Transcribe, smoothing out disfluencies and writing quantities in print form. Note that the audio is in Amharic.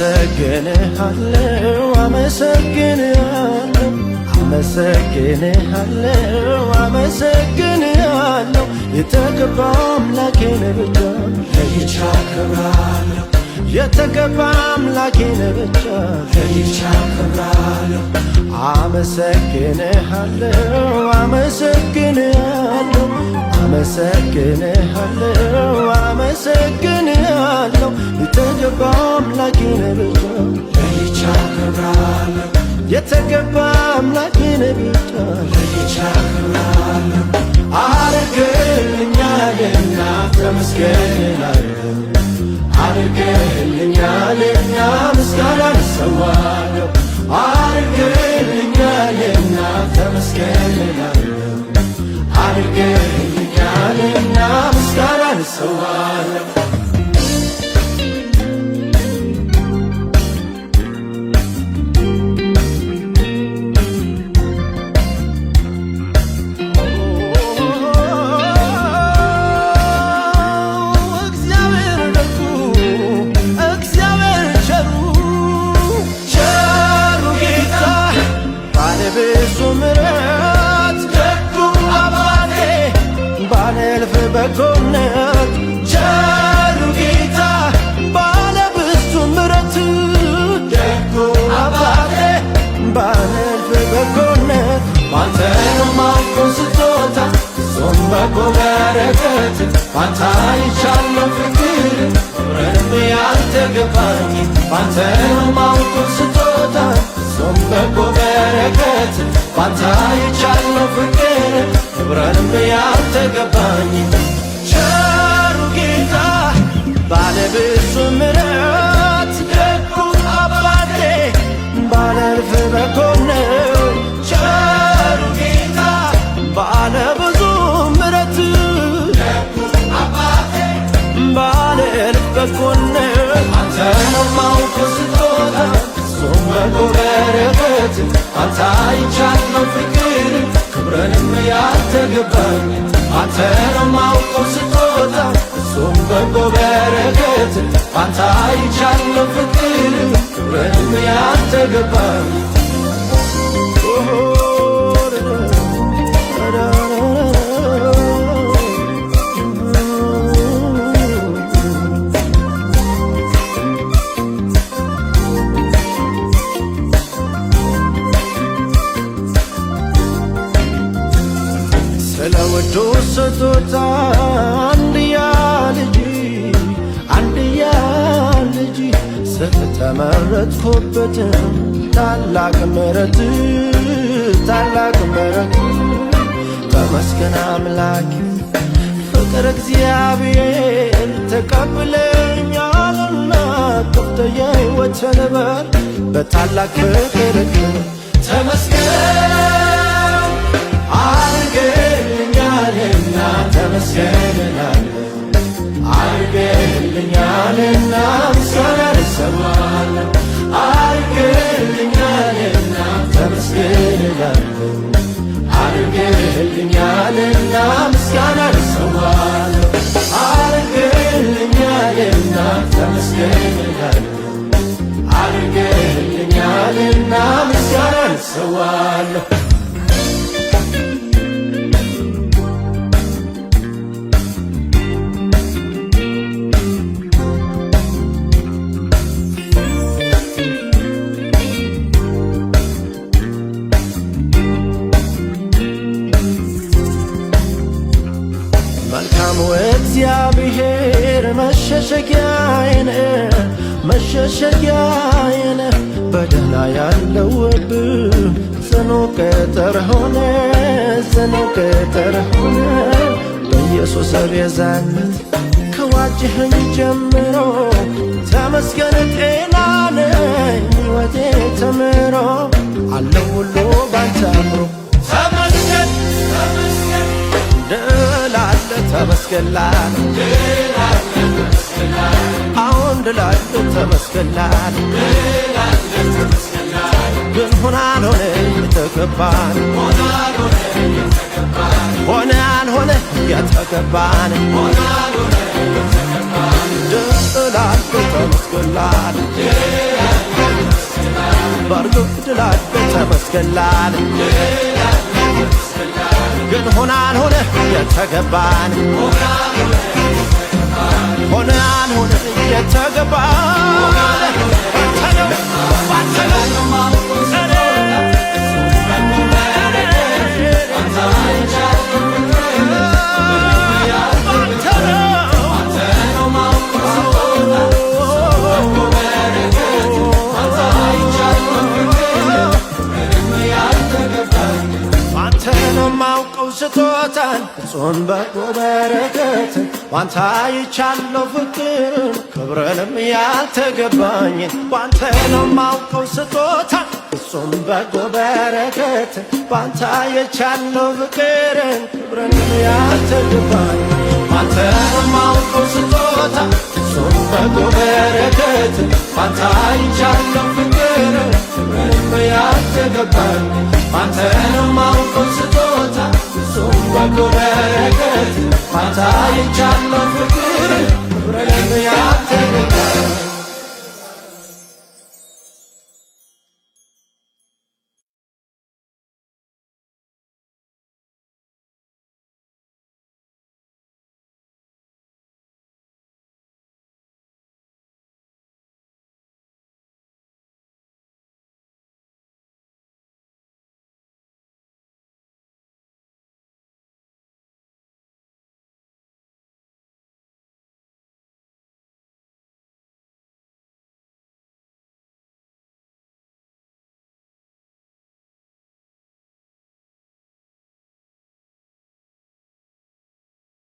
አመሰግንሃለሁ አመሰግንሃለሁ አመሰግንሃለሁ አመሰግንሃለሁ የተገባ አምላኬን ብቻ ለይቼ አከብራለሁ የተገባ አምላኬን ብቻ ለይቼ አከብራለሁ አመሰግንሃለሁ አመሰግንሃለሁ አመሰግንሃለሁ አመሰግንሃለሁ የተገባ አምላኬን ብቻ ለይቼ አከብራለሁ የተገባ አምላኬን ብቻ ለይቼ አከብራለሁ አድርገህልኛልና ተመስገን አድርገህልኛልና ምስጋናን እሰዋለሁ አድርገህልኛልና ተመስገን አድርገህልኛልና ምስጋናን እሰዋለሁ በጎነት ቸሩ ጌታ ባለ ብዙ ምሕረት ደጉ አባቴ ባለ በጎነት ባንተ ነው የማውቀው ስጦታ ጾም በጎ በረከት ባንተ አይቻለሁ ፍቅር ምንም ያልተገባኝ ባንተ ነው የማውቀው ስጦታ ጾም በጎ በረከት ባንተ አይቻለሁ ፍቅር ምንም ያልተገባኝ ቸሩ ጌታ ባለ ብዙ ምሕረት ደጉ አባቴ ባለ እልፍ በጎነት ቸሩ ጌታ ባለ ብዙ ምሕረት ደጉ አባቴ ባለ እልፍ በጎነት አንተ ነው የማውቀው ስጦታ ጾም በጎ በረከት አንተ አይቻለሁ ፍቅር ክብርንም ያልተገባኝ አንተ ነው የማውቀው ስጦታ ጾም በጎ በረከት አንተ አይቻለሁ ፍቅር ክብርንም ያልተገባኝ ስለ ውዱ ስጦታ አንድያ ልጅ ስለተመረጥኩበት ታላቅ ምሕረት ተመስገን አምላኬ ፍቅር እግዚአብሔር ተቀብለኛልና ክፍት የሕይወቴን በር በታላቅ ፍቅር ተመስገን አድርገህልኛልና ተመስገን አድርገህልኛልና ምስጋናን እሰዋለሁ አድርገህልኛልና ተመስገን አድርገህልኛልና ምስጋናን እሰዋለሁ አድርገህልኛልና ተመስገን አድርገህልኛልና ምስጋናን እሰዋለሁ መልካሙ እግዚአብሔር መሸሸጊያዬ ነህ በደህና ያለሁብህ ጽኑ ቅጥር ሆነ በኢየሱስ ቤዛነት ከዋጀኸኝ ጀምሮ ተመስገን ጤና ነኝ ሕይወቴ ተምሮ አለው ሁሉ ባንተ አምሮ ተመስገን ድል አለ ተመስገን አሁን ድል አለ ተመስገን ግን ሆነ አልሆነ የተገባን ሆነ አልሆነ የተገባን ደስ እላለሁ ተመስገን ላለ በእርግጥ እላለሁ ተመስገን ላለ ግን ሆነ አልሆነ የተገባን ሆነ አልሆነ የተገባን ስጦታን ፍጹም በጎ በረከትን ባንተ አይቻለሁ ፍቅርን ክብርንም ያልተገባኝን ባንተ ነው ማውቀው ስጦታን ፍጹም በጎ በረከትን ባንተ አይቻለሁ ፍቅርን ክብርንም ያልተገባኝን ባንተ ነው ማውቀው ስጦታን ፍጹም በጎ በረከትን ባንተ አይቻለሁ ፍቅርን ክብርንም ያልተገባኝን ባንተ ነው ማውቀው ስጦታን ፍጹም በጎ በረከት ባንተ አይቻለሁ ፍቅር ክብርንም